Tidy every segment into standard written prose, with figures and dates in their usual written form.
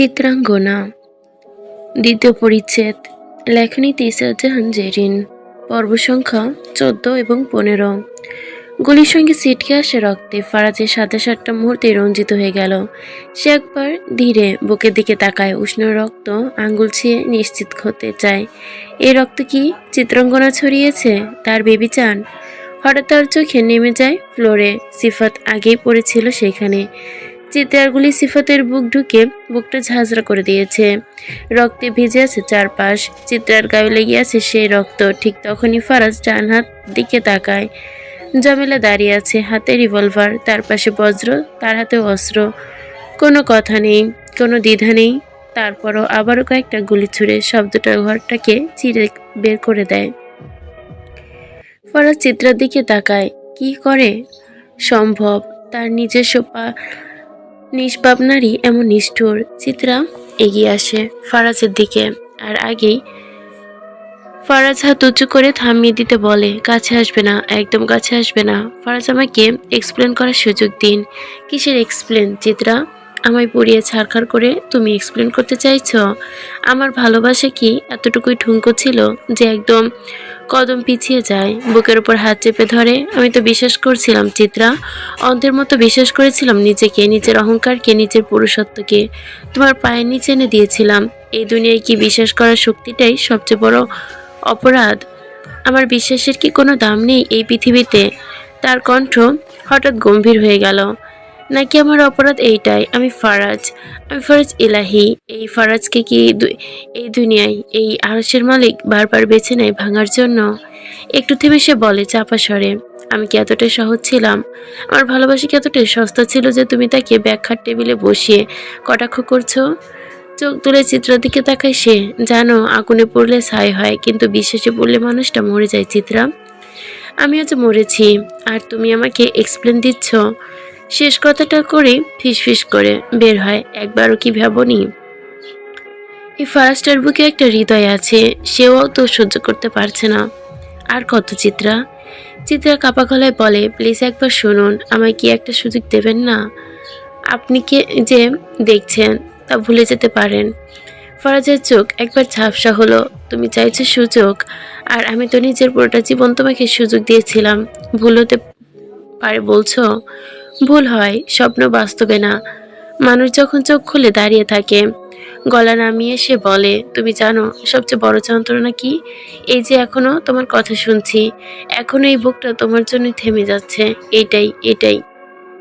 চিত্রাঙ্গনা দ্বিতীয় পরিচ্ছেদ। লেখনীতে ইসরাত জাহান জেরিন। পর্ব সংখ্যা 14 এবং 15। গুলির সঙ্গে ছিটকে আসে রক্তে। ফারাজের সাথে সাতটা মুহূর্তে রঞ্জিত হয়ে গেল। সে একবার ধীরে বুকের দিকে তাকায়। উষ্ণ রক্ত আঙ্গুল ছুঁয়ে নিশ্চিত হতে চায় এই রক্ত কি চিত্রাঙ্গনা ছড়িয়েছে তার বেবি চান। হঠাৎ তার চোখে নেমে যায় ফ্লোরে। সিফাত আগেই পড়েছিল সেখানে। চিত্রার গুলি সিফাতের বুক ঢুকে বুকটা ঝাঁঝরা করে দিয়েছে। রক্তে ভিজে আছে চারপাশ। চিত্রার গায়ে লেগে আছে সেই রক্ত। ঠিক তখনই ফারাজ ডান হাত দিকে তাকায়। জামেলা দাঁড়িয়ে আছে, হাতে রিভলভার, তার পাশে বজ্র, তার হাতে অস্ত্র। কোনো কথা নেই, কোনো দ্বিধা নেই। তারপরও আবারও কয়েকটা গুলি ছুড়ে শব্দটা ঘরটাকে চিরে বের করে দেয়। ফারাজ চিত্রার দিকে তাকায়। কি করে সম্ভব তার নিজস্ব নিষ্পাপ নারী এমন নিষ্ঠুর। চিত্রা এগিয়ে আসে ফারাজের দিকে, আর আগেই ফারাজ হাত উঁচু করে থামিয়ে দিতে বলে, কাছে আসবে না, একদম কাছে আসবে না। ফারাজ, আমাকে এক্সপ্লেন করার সুযোগ দিন। কিসের এক্সপ্লেন চিত্রা? আমায় পুড়িয়ে ছারখার করে তুমি এক্সপ্লেন করতে চাইছো আমার ভালোবাসা কি এতটুকুই ঠুনকো ছিল যে একদম কদম পিছিয়ে যায়, বুকের উপর হাত চেপে ধরে? আমি তো বিশ্বাস করছিলাম চিত্রা, অন্ধের মতো বিশ্বাস করেছিলাম নিজেকে, নিজের অহংকারকে, নিজের পুরুষত্বকে তোমার পায়ের নিচে এনে দিয়েছিলাম। এই দুনিয়ায় কি বিশ্বাস করার শক্তিটাই সবচেয়ে বড় অপরাধ? আমার বিশ্বাসের কি কোনো দাম নেই এই পৃথিবীতে? তার কণ্ঠ হঠাৎ গম্ভীর হয়ে গেল। নাকি আমার অপরাধ এইটাই, আমি ফারাজ ইলাহি। এই ফারাজকে কি এই দুনিয়ায়, এই আরশের মালিক বারবার বেছে নেয় ভাঙার জন্য? একটু থেমে সে বলে চাপা স্বরে, আমি কি এতটাই সহজ ছিলাম? আমার ভালোবাসা কি এতটাই সস্তা ছিল যে তুমি তাকে ব্যাখ্যার টেবিলে বসিয়ে কটাক্ষ করছো? চোখ তুলে চিত্রার দিকে তাকায় সে। জানো, আগুনে পড়লে ছাই হয়, কিন্তু বিশ্বাসে পড়লে মানুষটা মরে যায় চিত্রা। আমি আজ মরেছি, আর তুমি আমাকে এক্সপ্লেন দিচ্ছ? শেষ কথাটা করে ফিসফিস করে বের হয়, একবারও কি ভাবনি এই ফারাস্টার বুকে একটা হৃদয় আছে? সেও তো সহ্য করতে পারছে না। আর কত চিত্রা? চিত্রা কাপা গলায় বলে, প্লিজ একবার শুনুন, আমায় কি একটা সুযোগ দেবেন না? আপনি কে যে দেখছেন তা ভুলে যেতে পারেন। ফরাজের চোখ একবার ঝাপসা হলো। তুমি চাইছো সুযোগ, আর আমি তো নিজের পুরোটা জীবন তোমাকে সুযোগ দিয়েছিলাম। ভুল হতে পারে বলছো? ভুল হয় স্বপ্ন বাস্তবে না। মানুষ যখন চোখ খুলে দাঁড়িয়ে থাকে। গলা নামিয়ে সে বলে, তুমি জানো সবচেয়ে বড় যন্ত্রণা কি? এই যে এখনো তোমার কথা শুনছি, এখনো এই বুকটা তোমার জন্য থেমে যাচ্ছে। এটাই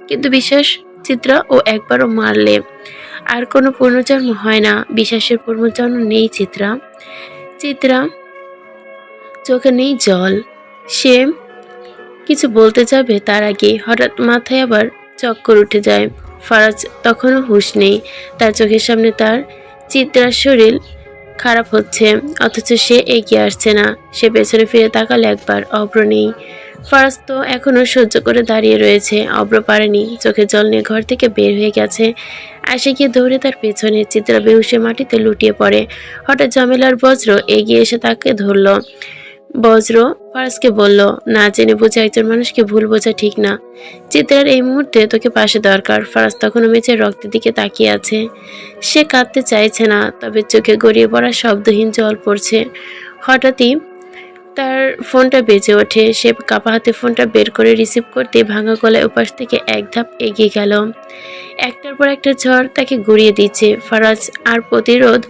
কিন্তু বিশ্বাস চিত্রা, ও একবারও মারলে আর কোনো পুনর্জন্ম হয় না। বিশ্বাসের পুনর্জন্ম নেই চিত্রা। চিত্রা চোখে নেই জল। সে কিছু বলতে যাবে, তার আগে হঠাৎ মাথায় আবার চক্কর উঠে যায়। ফারাজ তখনও হুঁশ নেই। তার চোখের সামনে তার চিত্রার শরীর খারাপ হচ্ছে, অথচ সে এগিয়ে আসছে না। সে পেছনে ফিরে তাকালে একবার, অব্র নেই। ফারাজ তো এখনো সহ্য করে দাঁড়িয়ে রয়েছে। অব্র পারেনি, চোখে জল নিয়ে ঘর থেকে বের হয়ে গেছে। আসে গিয়ে দৌড়ে তার পেছনে। চিত্রা বেহুশে মাটিতে লুটিয়ে পড়ে। হঠাৎ জামেলার বজ্র এগিয়ে এসে তাকে ধরল। বজ্র ফারাজকে বলল, না জেনে বুঝে একজন মানুষকে ভুল বোঝা ঠিক না। চিত্রার এই মুহূর্তে তোকে পাশে দরকার। ফারাজ তখনও মেঝের রক্তের দিকে তাকিয়ে আছে। সে কাঁদতে চাইছে না, তবে চোখে গড়িয়ে পড়া শব্দহীন জল পড়ছে। হঠাৎই তার ফোনটা বেজে ওঠে। সে কাপা হাতে ফোনটা বের করে রিসিভ করতে ভাঙা গলায় উপাস থেকে এক ধাপ এগিয়ে গেল। একটার পর একটা ঝড় তাকে গড়িয়ে দিচ্ছে। ফারাজ আর প্রতিরোধ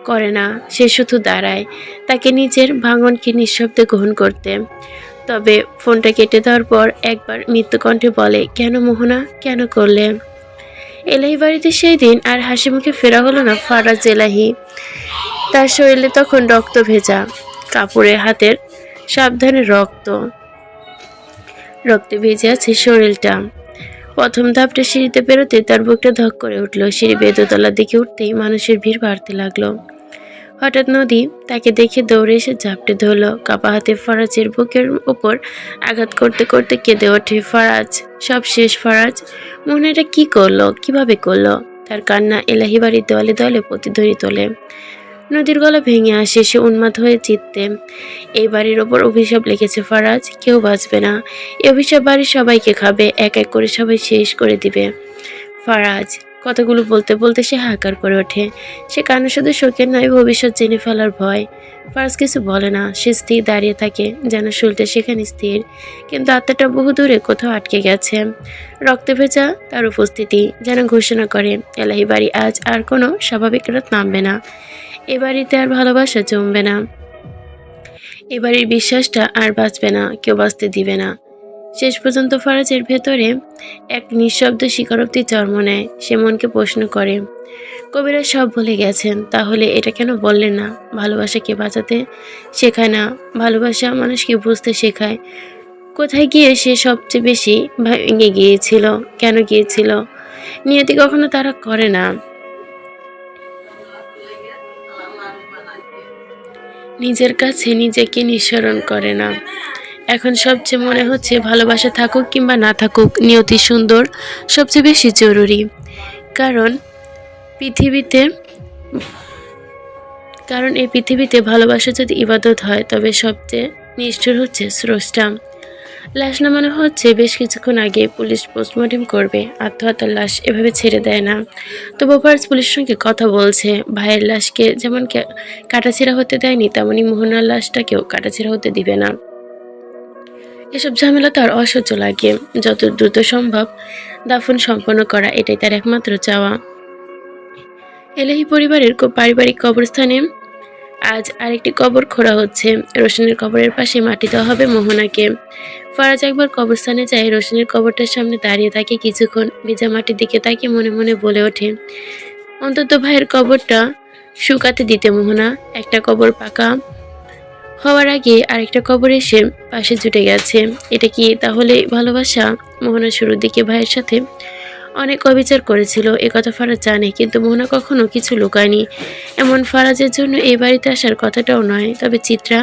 করে না, সে শুধু দাঁড়ায়, তাকে নিজের ভাঙনকে নিঃশব্দে গ্রহণ করতে। তবে ফোনটা কেটে দেওয়ার পর একবার মৃত্যুকণ্ঠে বলে, কেন মোহনা, কেন করলে? এলাহি বাড়িতে সেই দিন আর হাসি মুখে ফেরা হলো না ফারাজ এলাহি। তার শরীরে তখন রক্ত ভেজা কাপড়ে হাতের সাবধানে রক্তে ভেজে আছে শরীরটা। প্রথম ধাপটা সিঁড়িতে বেরোতে তার বুকটা ধক করে উঠল। সিঁড়ি বেয়ে দোতলার দিকে উঠতেই মানুষের ভিড় বাড়তে লাগলো। হঠাৎ নদী তাকে দেখে দৌড়ে এসে ঝাপটে ধরল। কাপা হাতে ফারাজের বুকের উপর আঘাত করতে করতে কেঁদে ওঠে। ফারাজ, সব শেষ ফারাজ। মনে এটা কি করলো, কিভাবে করলো? তার কান্না এলাহি বাড়ির দেওয়ালে দেওয়ালে প্রতিধ্বনি তোলে। নদীর গলা ভেঙে আসে, সে উন্মাদ হয়ে চিত্তে। এই বাড়ির ওপর অভিশাপ লিখেছে ফারাজ, কেউ বাঁচবে না। এই অভিশাপ বাড়ির সবাইকে খাবে, এক এক করে সবাই শেষ করে দিবে। ফারাজ কথাগুলো বলতে বলতে সে হাহাকার করে ওঠে। সে কান্না শুধু শোকের নয়, ভবিষ্যৎ জেনে ফেলার ভয়। ফারাজ কিছু বলে না, সে স্থির দাঁড়িয়ে থাকে, যেন শরীরটা সেখানে স্থির, কিন্তু আত্মাটা বহু দূরে কোথাও আটকে গেছে। রক্তে ভেজা তার উপস্থিতি যেন ঘোষণা করে, এলাহি বাড়ি আজ আর কোনো স্বাভাবিক রাত নামবে না। এ বাড়িতে আর ভালোবাসা জমবে না, এ বাড়ির বিশ্বাসটা আর বাঁচবে না, কেউ বাঁচতে দিবে না। শেষ পর্যন্ত ফারাজের ভেতরে এক নিঃশব্দ স্বীকারোক্তি জন্ম নেয়। সে মনকে প্রশ্ন করে, কবিরা সব ভুলে গেছেন, তাহলে এটা কেন বললেন না? ভালোবাসাকে বাঁচাতে শেখায় না, ভালোবাসা মানুষকে বুঝতে শেখায়। কোথায় গিয়ে সে সবচেয়ে বেশি ভেঙে গিয়েছিল? কেন গিয়েছিল? নিয়তি কখনো তারা করে না, নিজের কাছে নিজেকে নিঃসরণ করে না। এখন সবচেয়ে মনে হচ্ছে ভালোবাসা থাকুক কিংবা না থাকুক, নিয়তি সুন্দর সবচেয়ে বেশি জরুরি। কারণ পৃথিবীতে কারণ এই পৃথিবীতে ভালোবাসা যদি ইবাদত হয়, তবে সবচেয়ে নিষ্ঠুর হচ্ছে স্রষ্টা। লাশ নামানো হচ্ছে, বেশ কিছুক্ষণ আগে পুলিশ পোস্টমর্টেম করবে, আত্মহত্যার লাশ এভাবে ছেড়ে দেয় না। তবু ফার্জ পুলিশের সঙ্গে কথা বলছে। ভাইয়ের লাশকে যেমন কাটাছেঁড়া হতে দেয়নি, তেমনি মোহনার লাশটাকেও কাটাছেঁড়া হতে দিবে না। এসব ঝামেলা তার অসহ্য লাগে। যত দ্রুত সম্ভব দাফন সম্পন্ন করা, এটাই তার একমাত্র চাওয়া। এলাহি পরিবারের পারিবারিক কবরস্থানে আজ আরেকটি কবর খোঁড়া হচ্ছে। রোশনের কবরের পাশে মাটি দেওয়া হবে মোহনাকে। ফারাজ একবার কবরস্থানে যায়, রোশনের কবরটার সামনে দাঁড়িয়ে থাকে কিছুক্ষণ, ভেজা মাটির দিকে তাকিয়ে মনে মনে বলে ওঠে, অন্তত ভাইয়ের কবরটা শুকাতে দিতে মোহনা। একটা কবর পাকা হওয়ার আগে আরেকটা কবর এসে পাশে জুটে গেছে। এটা কি তাহলে ভালোবাসা? মোহনা শুরুর দিকে ভাইয়ের সাথে অনেক অবিচার করেছিল, একথা ফারাজ জানে, কিন্তু মোহনা কখনো কিছু লুকায়নি। এমন ফারাজের জন্য এই বাড়িতে আসার কথাটাও নয়। তবে চিত্রা,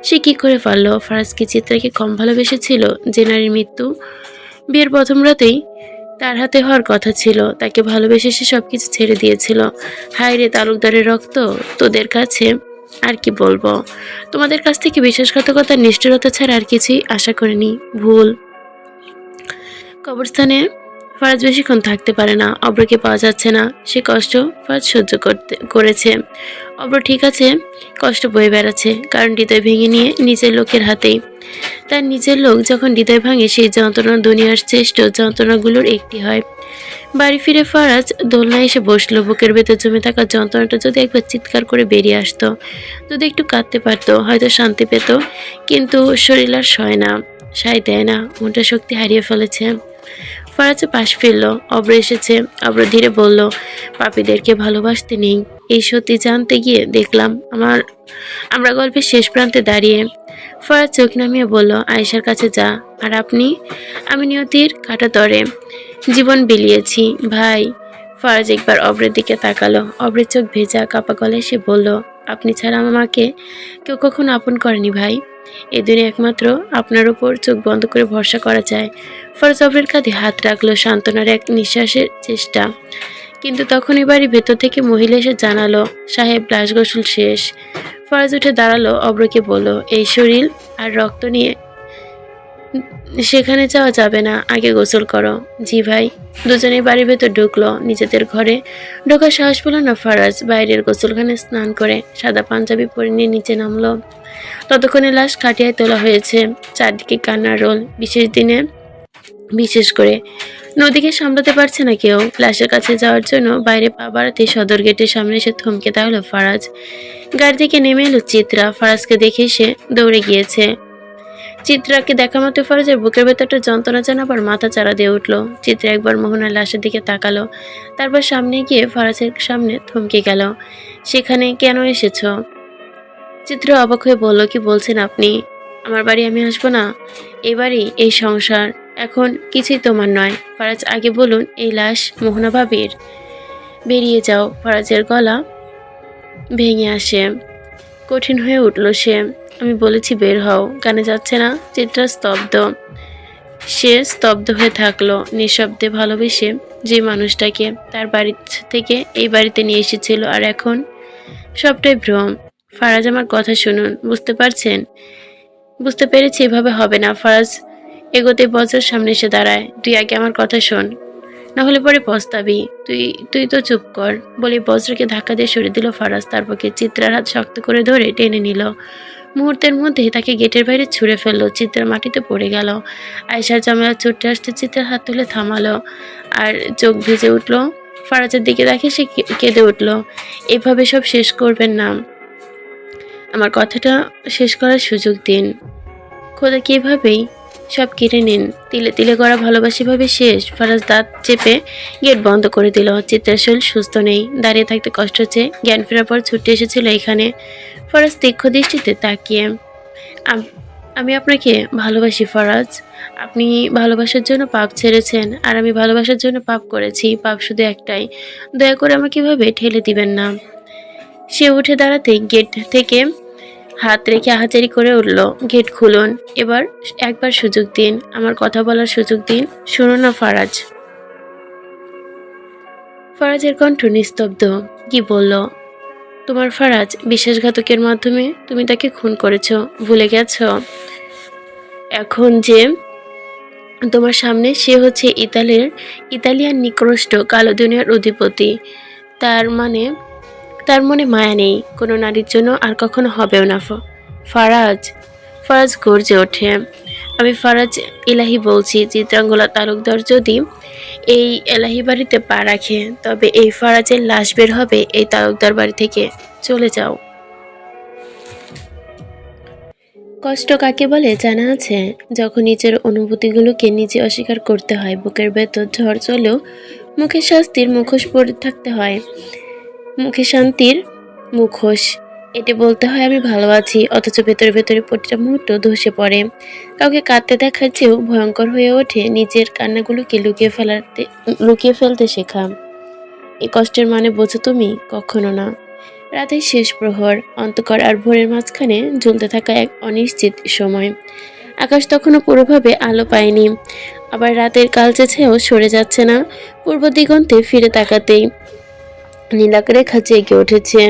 সে কি করে পারল? ফারাজ কি চিত্রাকে কম ভালোবেসেছিল? যে নারীর মৃত্যু বিয়ের প্রথম রাতেই তার হাতে হওয়ার কথা ছিল, তাকে ভালোবেসে সে সবকিছু ছেড়ে দিয়েছিল। হায় রে তালুকদারের রক্ত, তোদের কাছে আর কি বলবো? তোমাদের কাছ থেকে বিশ্বাসঘাতকতা, নিষ্ঠুরতা ছাড়া আর কিছুই আশা করিনি। ভুল। কবরস্থানে ফারাজ বেশিক্ষণ থাকতে পারে না। অব্রকে পাওয়া যাচ্ছে না, সে কষ্ট ফারাজ সহ্য করেছে। অব্র ঠিক আছে, কষ্ট বয়ে বেড়াচ্ছে, কারণ হৃদয় ভেঙে নিয়ে নিজের লোকের হাতেই। তার নিজের লোক যখন হৃদয় ভাঙে, সেই যন্ত্রণা দুনিয়ার শ্রেষ্ঠ যন্ত্রণাগুলোর একটি হয়। বাড়ি ফিরে ফারাজ দোলনায় এসে বসলো। বুকের ভেতর জমে থাকা যন্ত্রণাটা যদি একবার চিৎকার করে বেরিয়ে আসতো, যদি একটু কাঁদতে পারতো, হয়তো শান্তি পেত। কিন্তু শরীর আর সয় না, সায় দেয় না, মনটা শক্তি হারিয়ে ফেলেছে। ফারাজ পাশ ফিরল। অব্র এসেছে। অব্র ধীরে বলল, পাপীদেরকে ভালোবাসতে নেই, এই সত্যি জানতে গিয়ে দেখলাম আমরা গল্পের শেষ প্রান্তে দাঁড়িয়ে। ফারাজ চোখ নামিয়ে বলল, আয়েশার কাছে যা। আর আপনি? আমি নিয়তির কাটা তরে জীবন বিলিয়েছি ভাই। ফারাজ একবার অব্রের দিকে তাকালো। অব্রের চোখ ভেজা, কাপা গলায় সে বলল, আপনি ছাড়া আমাকে কেউ কখনো আপন করেনি ভাই। এই দিনে একমাত্র আপনার ওপর চোখ বন্ধ করে ভরসা করা যায়। ফারাজ অব্রের কাঁধে হাত রাখলো, সান্ত্বনার এক নিঃশ্বাসের চেষ্টা। কিন্তু তখন বাড়ির ভেতর থেকে মহিলা এসে জানালো, সাহেব লাশ গোসল শেষ। ফারাজ উঠে দাঁড়ালো, অব্রকে বলল, এই শরীর আর রক্ত নিয়ে সেখানে যাওয়া যাবে না, আগে গোসল করো। জি ভাই। দুজনেই বাড়ির ভেতর ঢুকলো। নিজেদের ঘরে ঢোকার সাহস পেল না ফারাজ। বাইরের গোসলখানে স্নান করে সাদা পাঞ্জাবি পরে নিয়ে নিচে নামলো। ততক্ষণে লাশ খাটিয়ায় তোলা হয়েছে। চারদিকে কান্নার রোল। বিশেষ দিনে বিশেষ করে নদীকে সামলাতে পারছে না কেউ। লাশের কাছে যাওয়ার জন্য বাইরে পা বাড়াতে সদর গেটের সামনে এসে থমকে দাঁড়ালো ফারাজ। গাড়ি থেকে নেমে এলো চিত্রা। ফারাজকে দেখে সে দৌড়ে গিয়েছে। চিত্রাকে দেখা মাত্র ফারাজের বুকের ভেতরটা যন্ত্রণা যেন আবার মাথা চাড়া দিয়ে উঠলো। চিত্রা একবার মোহনার লাশের দিকে তাকালো, তারপর সামনে গিয়ে ফারাজের সামনে থমকে গেল। সেখানে কেন এসেছো? চিত্র অবাক হয়ে বলল, কি বলছেন আপনি? আমার বাড়ি আমি আসবো না? এই বাড়ি, এই সংসার এখন কিছুই তোমার নয়। ফারাজ, আগে বলুন এই লাশ মোহনা ভাবির। বেরিয়ে যাও। ফারাজের গলা ভেঙে আসে, কঠিন হয়ে উঠল সে। আমি বলেছি বের হও, কানে যাচ্ছে না? চিত্রা স্তব্ধ। সে স্তব্ধ হয়ে থাকলো, নিঃশব্দে ভালোবেসে যে মানুষটাকে তার বাড়ি থেকে এই বাড়িতে নিয়ে এসেছিল, আর এখন সবটাই ভ্রম। ফারাজ, আমার কথা শুনুন, বুঝতে পারছেন? বুঝতে পেরেছি এভাবে হবে না। ফারাজ এগোতে বজ্রের সামনে এসে দাঁড়ায়। তুই আগে আমার কথা শোন। না হলে পরে পস্তাবি। তুই তুই তো চুপ কর বলে বজ্রকে ধাক্কা দিয়ে সরিয়ে দিল ফারাজ। তারপরকে চিত্রার হাত শক্ত করে ধরে টেনে নিল। মুহূর্তের মধ্যেই তাকে গেটের বাইরে ছুঁড়ে ফেললো। চিত্রা মাটিতে পড়ে গেল। আয়েশার জামালা ছুটে আসতে চিত্রার হাত তুলে থামালো আর চোখ ভিজে উঠল। ফারাজের দিকে দেখে সে কেঁদে উঠল। এভাবে সব শেষ করবেন না, আমার কথাটা শেষ করার সুযোগ দিন। খোদা কিভাবেই সব কেড়ে নিন। তিলে তিলে গড়া ভালোবাসি ভাবে শেষ। ফারাজ দাঁত চেপে গেট বন্ধ করে দিল। চিত্রার শরীর সুস্থ নেই, দাঁড়িয়ে থাকতে কষ্ট হচ্ছে। জ্ঞান ফেরার পর ছুটে এসেছিল এখানে। ফারাজ তীক্ষ্ণ দৃষ্টিতে তাকিয়ে, আমি আপনাকে ভালোবাসি ফারাজ। আপনি ভালোবাসার জন্য পাপ ছেড়েছেন আর আমি ভালোবাসার জন্য পাপ করেছি। পাপ শুধু একটাই, দয়া করে আমাকে এভাবে ঠেলে দিবেন না। সে উঠে দাঁড়াতেই গেট থেকে হাত রেখে আহাজারি করে উঠল, গেট খুলুন। এবার একবার সুযোগ দিন, আমার কথা বলার সুযোগ দিন। শুনুন না ফারাজ। ফারাজের কণ্ঠ নিস্তব্ধ। কি বলল? তোমার ফারাজ বিশ্বাসঘাতকের মাধ্যমে তুমি তাকে খুন করেছো, ভুলে গেছো? এখন যে তোমার সামনে সে হচ্ছে ইতালিয়ান নিকৃষ্ট কালো দুনিয়ার অধিপতি। তার মানে তার মনে মায়া নেই কোনো নারীর জন্য, আর কখনো হবেও না। ফারাজ ফারাজ গর্জে ওঠে, আমি ফারাজ এলাহি বলছি। চিত্রাঙ্গলা তালুকদার যদি এই এলাহি বাড়িতে পা রাখে তবে এই ফারাজের লাশ বের হবে এই তালুকদার বাড়ি থেকে। চলে যাও। কষ্ট কাকে বলে জানা আছে? যখন নিজের অনুভূতিগুলোকে নিজে অস্বীকার করতে হয়। বুকের ভেতর ঝড় চলেও মুখে শাস্তির মুখোশ পরে থাকতে হয়। মুখে শান্তির মুখোশ এটি বলতে হয় আমি ভালো আছি, অথচ ভেতরে ভেতরে প্রতিটা মুহূর্ত ধসে পড়ে। কাউকে কাঁদতে দেখার চেয়েও ভয়ঙ্কর হয়ে ওঠে নিজের কান্নাগুলোকে লুকিয়ে ফেলতে শেখা। এই কষ্টের মানে বোঝো তুমি? কখনো না। রাতের শেষ প্রহর, অন্ধকার আর ভোরের মাঝখানে ঝুলতে থাকা এক অনিশ্চিত সময়। আকাশ তখনও পুরোভাবে আলো পায়নি, আবার রাতের কালচে ছায়াও সরে যাচ্ছে না। পূর্ব দিগন্তে ফিরে তাকাতেই নীলাকরেখা জেগে উঠেছে,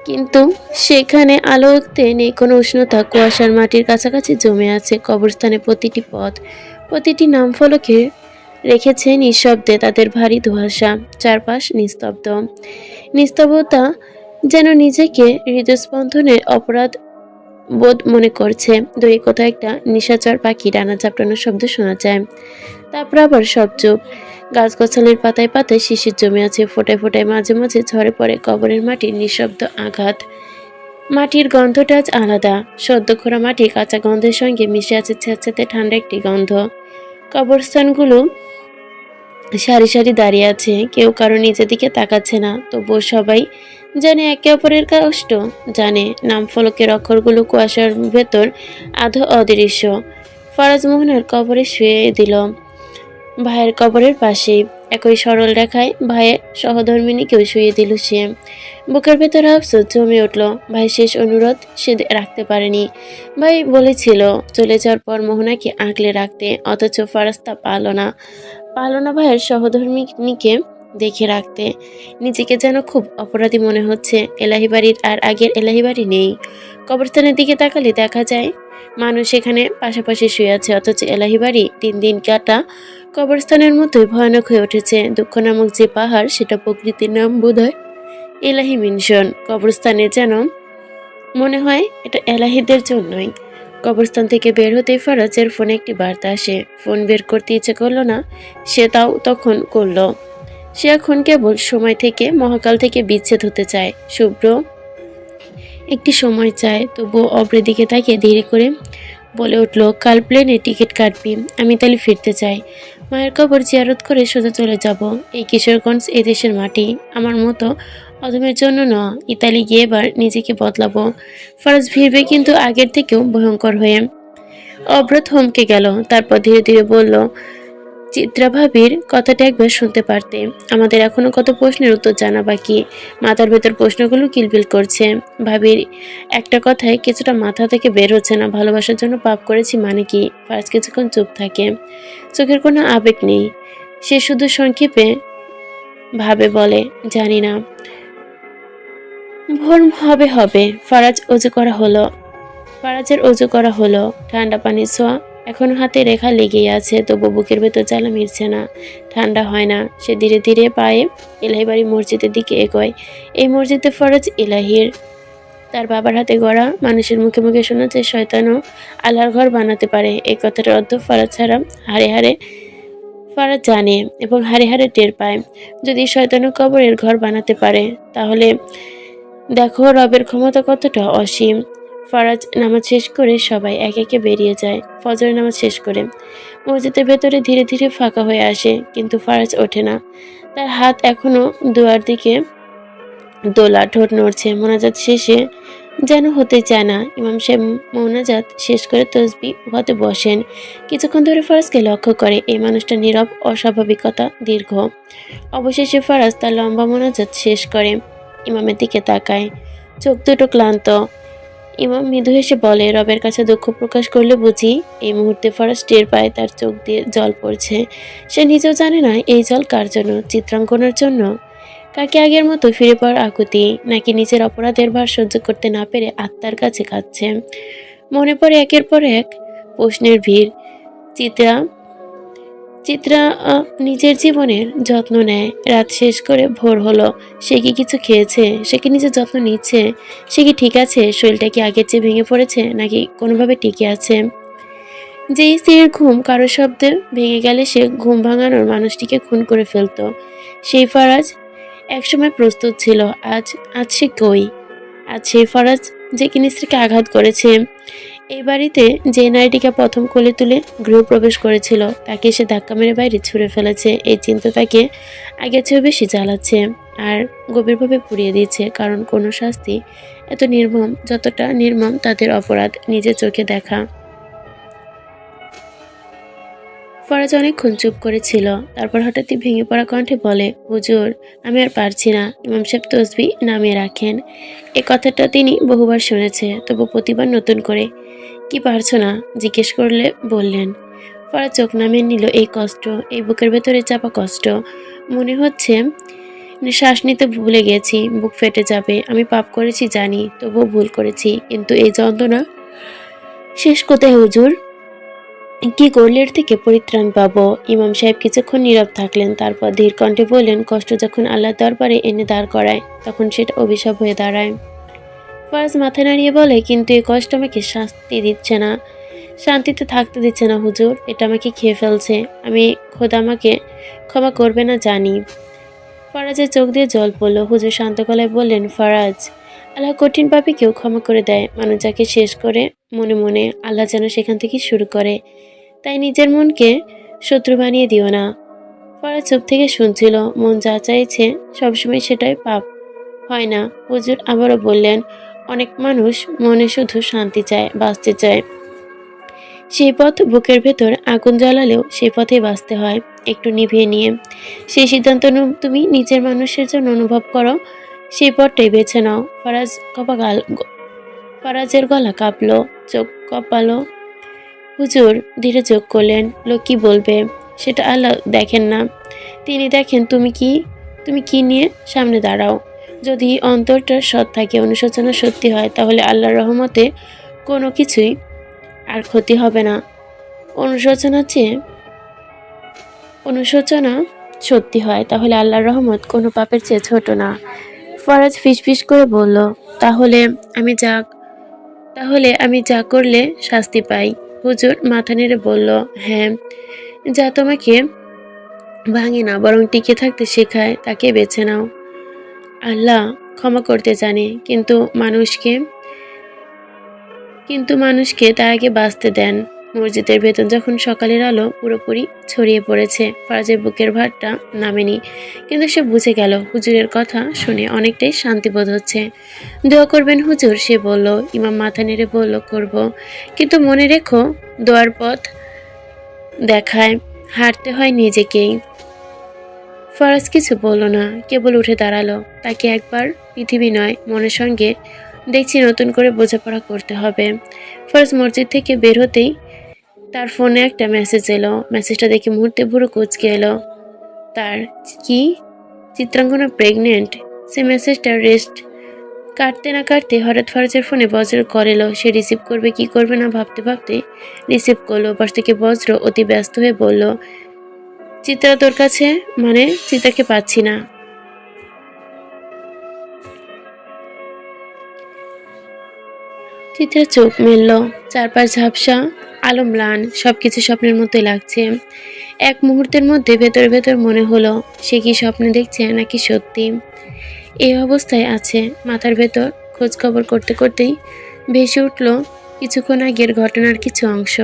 কিন্তু সেখানে আলো উঠতে নেই কোনো উষ্ণতা। কুয়াশার মাটির কাছাকাছি জমে আছে কবরস্থানে প্রতিটি পথ, প্রতিটি নাম ফলকে রেখেছে নিঃশব্দে তাদের ভারী ধোঁয়াশা। চারপাশ নিস্তব্ধ, নিস্তব্ধতা যেন নিজেকে হৃদস্পন্দনের অপরাধ বোধ মনে করছে। দূরে কোথাও একটা নিশাচর পাখি ডানা ঝাপটানোর শব্দ শোনা যায়। তারপর আবার সব চুপ। গাছগাছালির পাতায় পাতায় শিশির জমে আছে, ফোটায় ফোটায় মাঝে মাঝে ঝরে পড়ে কবরের মাটির নিঃশব্দ আঘাত। মাটির গন্ধটা আজ আলাদা। সদ্য খোঁড়া মাটি কাঁচা গন্ধের সঙ্গে মিশে আছে স্যাঁতস্যাঁতে ঠান্ডা একটি গন্ধ। কবরস্থানগুলো সারি সারি দাঁড়িয়ে আছে, কেউ কারো নিজের দিকে তাকাচ্ছে না, তবুও সবাই জানে একে অপরের কষ্ট, জানে নাম ফলকের অক্ষরগুলো কুয়াশার ভেতর আধো অদৃশ্য। ফরাজ মোহনার কবরে শুয়ে দিল, ভাইয়ের কবরের পাশেই একই সরল রেখায় ভাইয়ের সহধর্মিনীকেও শুয়ে দিল সে। বুকের ভেতর আফসোস জমে উঠল। ভাই শেষ অনুরোধ সে রাখতে পারেনি। ভাই বলেছিল চলে যাওয়ার পর মোহনাকে আগলে রাখতে, অথচ ফরাজ তা পারল না ভাইয়ের সহধর্মিনীকে দেখে রাখতে। নিজেকে যেন খুব অপরাধী মনে হচ্ছে। এলাহি বাড়ির আর আগের এলাহি বাড়ি নেই। কবরস্থানের দিকে তাকালে দেখা যায় মানুষ এখানে পাশাপাশি শুয়ে আছে, অথচ এলাহি বাড়ি দিন দিন কাটা কবরস্থানের মতোই ভয়ানক হয়ে উঠেছে। দুঃখ নামক যে পাহাড়, সেটা প্রকৃতির নাম বোধহয় এলাহি মিনশন। কবরস্থানে যেন মনে হয় এটা এলাহিদের জন্যই। কবরস্থান থেকে বের হতেই ফরাজের ফোনে একটি বার্তা আসে। ফোন বের করতে ইচ্ছে করলো না, সে তাও তখন করলো। সে এখন কেবল সময় থেকে, মহাকাল থেকে বিচ্ছেদ হতে চায়। শুভ্র একটি সময় চায়, তবুও অব্রের দিকে তাকিয়ে ধীরে করে বলে উঠল, কাল প্লেনে টিকিট কাটবি, আমি তাহলে ফিরতে চাই। মায়ের কবর জিয়ারত করে সোজা চলে যাব। এই কিশোরগঞ্জ এদেশের মাটি আমার মতো অধমের জন্য ন। ইতালি গিয়ে এবার নিজেকে বদলাবো। ফরাজ ফিরবে, কিন্তু আগের থেকেও ভয়ঙ্কর হয়ে। অব্র থমকে গেল, তারপর ধীরে ধীরে বলল, চিত্রা ভাবির কথাটা একবার শুনতে পারতে। আমাদের এখনো কত প্রশ্নের উত্তর জানা বাকি। মাথার ভেতর প্রশ্নগুলো কিলবিল করছে। ভাবির একটা কথায় কিছুটা মাথা থেকে বের হচ্ছে না। ভালোবাসার জন্য পাপ করেছি মানে কি? ফার্স্ট কিছুক্ষণ চুপ থাকে, চোখের কোনো আবেগ নেই। সে শুধু সংক্ষেপে ভাবে বলে, জানি না। ভোর হবে। ফারাজের অজু করা হলো। ঠান্ডা পানির ছোঁয়া এখন হাতে রেখা লেগেই আছে, তবু বুকের ভেতর জ্বালা মিটছে না, ঠান্ডা হয় না। সে ধীরে ধীরে পায়ে এলাহি বাড়ি মসজিদের দিকে এগোয়। এই মসজিদে ফরজ এলাহির। তার বাবার হাতে গড়া, মানুষের মুখে মুখে শোনা যে শয়তানও আল্লাহর ঘর বানাতে পারে। এই কথাটার অর্থ ফরাজ ছাড়া হারে হারে ফারাজ জানে এবং হারে হারে টের পায়। যদি শয়তানও কবরের ঘর বানাতে পারে, তাহলে দেখো রবের ক্ষমতা কতটা অসীম। ফারাজ নামাজ শেষ করে সবাই এক একে বেরিয়ে যায়। ফজরের নামাজ শেষ করে মসজিদের ভেতরে ধীরে ধীরে ফাঁকা হয়ে আসে, কিন্তু ফারাজ ওঠে না। তার হাত এখনো দুয়ার দিকে দোলা, ঠোঁট নড়ছে। মোনাজাত শেষে যেন হতে চায় না। ইমাম সাহেব মোনাজাত শেষ করে তসবি হতে বসেন। কিছুক্ষণ ধরে ফারাজকে লক্ষ্য করে। এই মানুষটা নীরব, অস্বাভাবিকতা দীর্ঘ। অবশেষে ফারাজ তার লম্বা মোনাজাত শেষ করে ইমামের দিকে তাকায়। চোখ দুটো ক্লান্ত। ইমাম মৃদু হেসে বলে, রবের কাছে দুঃখ প্রকাশ করলে বুঝি? এই মুহূর্তে ফারাজ টের পায় তার চোখ দিয়ে জল পড়ছে। সে নিজেও জানে না এই জল কার জন্য। চিত্রাঙ্কনের জন্য? কাকে আগের মতো ফিরে পাওয়ার আকুতি, নাকি নিজের অপরাধের ভার সহ্য করতে না পেরে আত্মার কাছে কাঁদছে? মনে পড়ে একের পর এক প্রশ্নের ভিড়। চিত্রা চিত্রা নিজের জীবনের যত্ন নেয়। রাত শেষ করে ভোর হলো। সে কি কিছু খেয়েছে? সে কি নিজের যত্ন নিচ্ছে? সে কি ঠিক আছে? শরীরটা কি আগের চেয়ে ভেঙে পড়েছে, নাকি কোনোভাবে টিকে আছে? যেই স্ত্রীর ঘুম কারো শব্দে ভেঙে গেলে সে ঘুম ভাঙানোর মানুষটিকে খুন করে ফেলতো, সেই ফারাজ একসময় প্রস্তুত ছিল। আজ আজ সে কই? আজ সেই ফারাজ যে কিনা স্ত্রীকে আঘাত করেছে। এই বাড়িতে যে নারীটিকে প্রথম কোলে তুলে গৃহপ্রবেশ করেছিল, তাকে সে ধাক্কা মেরে বাইরে ছুঁড়ে ফেলেছে। এই চিন্তা তাকে আগের চেয়েও বেশি জ্বালাচ্ছে আর গভীরভাবে পুড়িয়ে দিচ্ছে। কারণ কোনো শাস্তি এত নির্মম যতটা নির্মম তাদের অপরাধ নিজের চোখে দেখা। ফরাজ অনেকক্ষণ চুপ করেছিল। তারপর হঠাৎই ভেঙে পড়া কণ্ঠে বলে, হুজুর, আমি আর পারছি না। ইমাম সাহেব তসবি নামিয়ে রাখেন। এ কথাটা তিনি বহুবার শুনেছে, তবু প্রতিবার নতুন করে। কি পারছো না? জিজ্ঞেস করলে বললেন। ফরাজ চোখ নামিয়ে নিল। এই কষ্ট, এই বুকের ভেতরে চাপা কষ্ট। মনে হচ্ছে শ্বাস নিতে ভুলে গেছি, বুক ফেটে যাবে। আমি পাপ করেছি জানি, তবুও ভুল করেছি। কিন্তু এই যন্ত্রণা শেষ কোথায় হুজুর? কি করলে এর থেকে পরিত্রাণ পাবো? ইমাম সাহেব কিছুক্ষণ নীরব থাকলেন, তারপর ধীর কণ্ঠে বললেন, কষ্ট যখন আল্লাহর দরবারে এনে দাঁড় করায়, তখন সেটা অভিশাপ হয়ে দাঁড়ায়। ফারাজ মাথা নাড়িয়ে বলে, কিন্তু এই কষ্ট আমাকে শাস্তি দিচ্ছে না, শান্তিতে থাকতে দিচ্ছে না হুজুর। এটা আমাকে খেয়ে ফেলছে। আমি খোদা আমাকে ক্ষমা করবে না জানি। ফারাজের চোখ দিয়ে জল পড়ল। হুজুর শান্ত গলায় বললেন, ফারাজ, আল্লাহ কঠিন পাপীকেও ক্ষমা করে দেয়। মানুষ যাকে শেষ করে মনে মনে, আল্লাহ যেন সেখান থেকে শুরু করে। তাই নিজের মনকে শত্রু বানিয়ে দিও না। ফারাজ চুপ থেকে শুনছিল। মন যা চাইছে সবসময় সেটাই পাপ হয় না। হুজুর আবারও বললেন, অনেক মানুষ মনে শুধু শান্তি চায়, বাঁচতে চায়। সেই পথ বুকের ভেতর আগুন জ্বালালেও সেই পথেই বাঁচতে হয়, একটু নিভিয়ে নিয়ে। সেই সিদ্ধান্ত তুমি নিজের মানুষের জন্য অনুভব করো, সেই পথটাই বেছে নাও। ফারাজের গলা কাঁপলো, চোখ কপালো। হুজুর ধীরে চোখ করলেন। লোক কি বলবে সেটা আল্লাহ দেখেন না, তিনি দেখেন তুমি কি নিয়ে সামনে দাঁড়াও। যদি অন্তরটা সৎ থাকে, অনুশোচনা সত্যি হয়, তাহলে আল্লাহর রহমতে কোনো কিছুই আর ক্ষতি হবে না। অনুশোচনা চেয়ে অনুশোচনা সত্যি হয়, তাহলে আল্লাহর রহমত কোনো পাপের চেয়ে ছোট না। ফরাজ ফিসফিস করে বলল, তাহলে আমি যা আমি যা করলে শাস্তি পাই? হুজুর মাথা নেড়ে বলল, হ্যাঁ, যা তোমাকে ভাঙে না বরং টিকে থাকতে শেখায়, তাকে বেছে নাও। আল্লাহ ক্ষমা করতে জানে, কিন্তু মানুষকে তার আগে বাঁচতে দেন। মসজিদের ভেতর যখন সকালের আলো পুরোপুরি ছড়িয়ে পড়েছে, ফারাজের বুকের ভারটা নামেনি, কিন্তু সে বুঝে গেল হুজুরের কথা শুনে অনেকটাই শান্তি বোধ হচ্ছে। দোয়া করবেন হুজুর? সে বলল। ইমাম মাথা নেড়ে বলল, করব, কিন্তু মনে রেখো, দোয়ার পথ দেখায় হাঁটতে হয় নিজেকেই। ফরাজ কিছু বলল না, কেবল উঠে দাঁড়ালো। তাকে একবার পৃথিবী নয়, মনের সঙ্গে দেখছি নতুন করে বোঝাপড়া করতে হবে। ফরাজ মসজিদ থেকে বের হতেই তার ফোনে একটা মেসেজ এলো। মেসেজটা দেখে মুহূর্তে ভুরু কুঁচকে এলো তার। কি? চিত্রাঙ্গনা প্রেগনেন্ট? সে মেসেজটা রেস্ট কাটতে না কাটতে হঠাৎ ফরাজের ফোনে বজ্রের কল এলো। সে রিসিভ করবে কি করবে না ভাবতে ভাবতে রিসিভ করলো। পাশ থেকে বজ্র অতি ব্যস্ত হয়ে বলল, চিত্রা তোর কাছে? মানে চিত্রাকে পাচ্ছি না। চিত্রা চোখ মেলল। চারপাশ ঝাপসা, আলো ম্লান, সবকিছু স্বপ্নের মতোই লাগছে। এক মুহূর্তের মধ্যে ভেতর ভেতর মনে হলো সে কি স্বপ্নে দেখছে নাকি সত্যি। এই অবস্থায় আছে। মাথার ভেতর খোঁজ খবর করতে করতেই ভেসে উঠল কিছুক্ষণ আগের ঘটনার কিছু অংশ।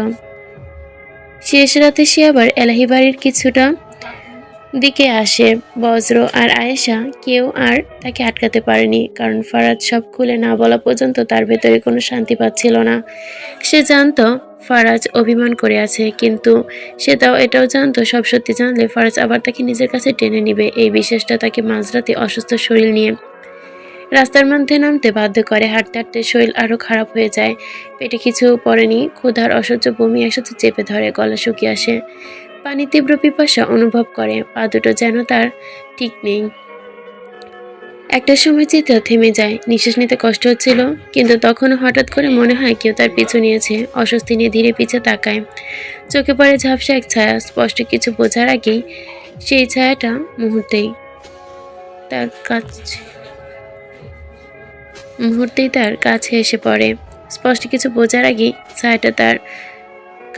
শেষ রাতে সে আবার এলাহি বাড়ির কিছুটা দিকে আসে। বজ্র আর আয়েশা কেউ আর তাকে আটকাতে পারেনি, কারণ ফারাজ সব খুলে না বলা পর্যন্ত তার ভেতরে কোনো শান্তি পাচ্ছিল না। সে জানতো ফারাজ অভিমান করে আছে, কিন্তু সে এটাও জানতো সব সত্যি জানলে ফারাজ আবার তাকে নিজের কাছে টেনে নিবে। এই বিশ্বাসটা তাকে মাঝরাতে অসুস্থ শরীর নিয়ে রাস্তার মধ্যে নামতে বাধ্য করে। হাঁটতে হাঁটতে শরীর আরও খারাপ হয়ে যায়। পেটে কিছু পড়েনি, ক্ষুধার অসহ্য বমি একসাথে চেপে ধরে, গলা শুকিয়ে আসে। পানি তীব্র পিপাসা অনুভব করে, পা দুটো যেন তার ঠিক নেই। একটা সময় চিত্রা থেমে যায়, নিঃশ্বাস নিতে কষ্ট হচ্ছিল, কিন্তু তখনও হঠাৎ করে মনে হয় কেউ তার পিছু নিয়েছে। অস্বস্তি নিয়ে ধীরে পিছে তাকায়। চোখে পড়ে ঝাপসা এক ছায়া। স্পষ্ট কিছু বোঝার আগেই সেই ছায়াটা তার কাছে তার কাছে এসে পড়ে। স্পষ্ট কিছু বোঝার আগেই ছায়াটা তার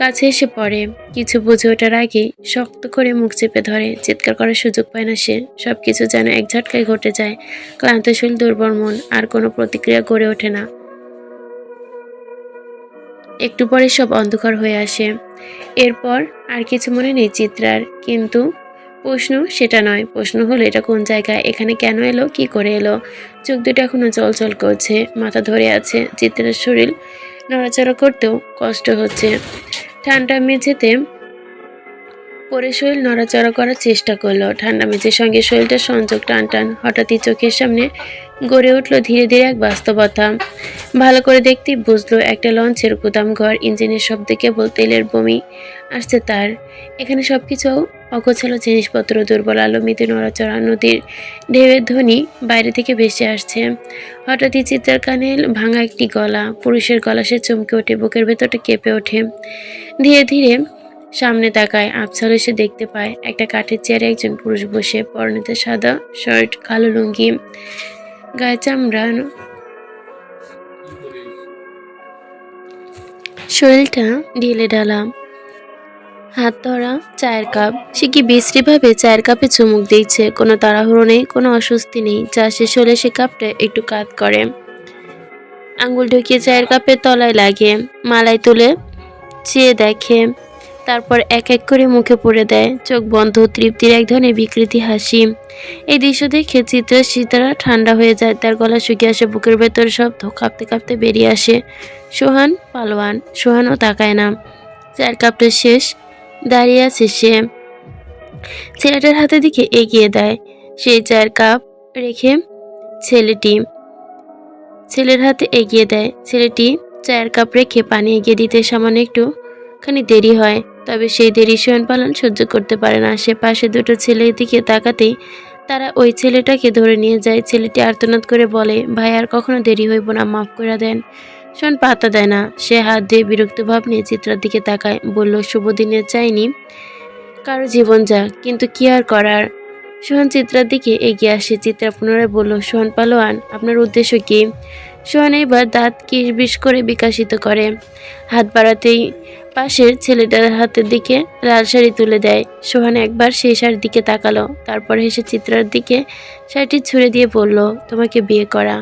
কাছে এসে পড়ে। কিছু বুঝে ওঠার আগেই শক্ত করে মুখ চেপে ধরে। চিৎকার করার সুযোগ পায় না সে। সবকিছু যেন এক ঝটকায় ঘটে যায়। ক্লান্ত শরীর, দুর্বল মন, আর কোনো প্রতিক্রিয়া গড়ে ওঠে না। একটু পরে সব অন্ধকার হয়ে আসে। এরপর আর কিছু মনে নেই চিত্রার, কিন্তু প্রশ্ন সেটা নয়। প্রশ্ন হলো এটা কোন জায়গায়, এখানে কেন এলো, কি করে এলো। চোখ দুটো এখনো চলচল করছে, মাথা ধরে আছে। চিত্রার শরীর নড়াচড়া করতেও কষ্ট হচ্ছে। ঠান্ডা মেঝেতে পরে শরীর নড়াচড়া করার চেষ্টা করলো। ঠান্ডা মেঝের সঙ্গে শরীরটা সংযোগ টান টান। হঠাৎই চোখের সামনে গড়ে উঠলো ধীরে ধীরে এক বাস্তবতা। ভালো করে দেখতেই বুঝলো একটা লঞ্চের গুদাম ঘর। ইঞ্জিনের শব্দে কেবল তেলের বমি আসছে তার। এখানে সবকিছু অগোছালো জিনিসপত্র, দুর্বল আলো, মৃদু নড়াচড়া। নদীর ঢেউয়ের ধ্বনি বাইরে থেকে ভেসে আসছে। হঠাৎই চিত্রার কানে ভাঙা একটি গলা, পুরুষের গলা। সে চমকে ওঠে, বুকের ভেতরটা কেঁপে ওঠে। ধীরে ধীরে সামনে তাকায়। আবছালে সে দেখতে পায় একটা কাঠের চেয়ারে একজন পুরুষ বসে। পরনেতে সাদা শার্ট, কালো লুঙ্গি, গায়ে চামড়ানো, শরীরটা ঢিলে ঢালা, হাত ধরা চায়ের কাপ। সে কি বিশ্রীভাবে চায়ের কাপে চুমুক দিচ্ছে। কোনো তাড়াহুড়ো নেই, কোনো অস্বস্তি নেই। চা শেষ হলে সে কাপটা একটু কাত করে আঙ্গুল ঢুকিয়ে চায়ের কাপের তলায় লাগে। মালাই তুলে চেয়ে দেখে, তারপর এক এক করে মুখে পুরে দেয়। চোখ বন্ধ, তৃপ্তির এক ধরনের বিকৃতি হাসি। এই দৃশ্য দেখে চিত্রার শীতরা ঠান্ডা হয়ে যায়। তার গলা শুকিয়ে আসে, বুকের ভেতর শব্দ কাঁপতে কাঁপতে বেরিয়ে আসে, সোহান পালোয়ান। সোহানও তাকায় না। চায়ের কাপটা শেষ, দাঁড়িয়ে আছে সে। ছেলেটার হাতের দিকে এগিয়ে দেয়। সেই চায়ের কাপ রেখে ছেলের হাতে এগিয়ে দেয়। ছেলেটি চায়ের কাপ রেখে পানি এগিয়ে দিতে সামান্য একটুখানি দেরি হয়, তবে সেই দেরি সোহান পালন সহ্য করতে পারে না। সে পাশে দুটো ছেলের দিকে তাকাতেই তারা ওই ছেলেটাকে ধরে নিয়ে যায়। ছেলেটি আর্তনাদ করে বলে, ভাই আর কখনো দেরি হইব না, মাফ করে দেন। সোহান পাত্তা দেয় না। সে হাত দিয়ে বিরক্ত ভাব নিয়ে চিত্রার দিকে তাকায়, বলল, শুভ দিনে চাইনি কারো জীবন যাক, কিন্তু কি আর করার। সোহান চিত্রার দিকে এগিয়ে আসে। চিত্রা পুনরায় বলল, সোহান পালোয়ান, আপনার উদ্দেশ্য কি? সোহান এবার দাঁত কিরবিশ করে বিকাশিত করে। হাত বাড়াতেই পাশের ছেলেটার হাতের দিকে লাল শাড়ি তুলে দেয়। সোহান একবার সেই শাড়ির দিকে তাকালো, তারপর হেসে চিত্রার দিকে শাড়িটি ছুঁড়ে দিয়ে বলল, তোমাকে বিয়ে করা।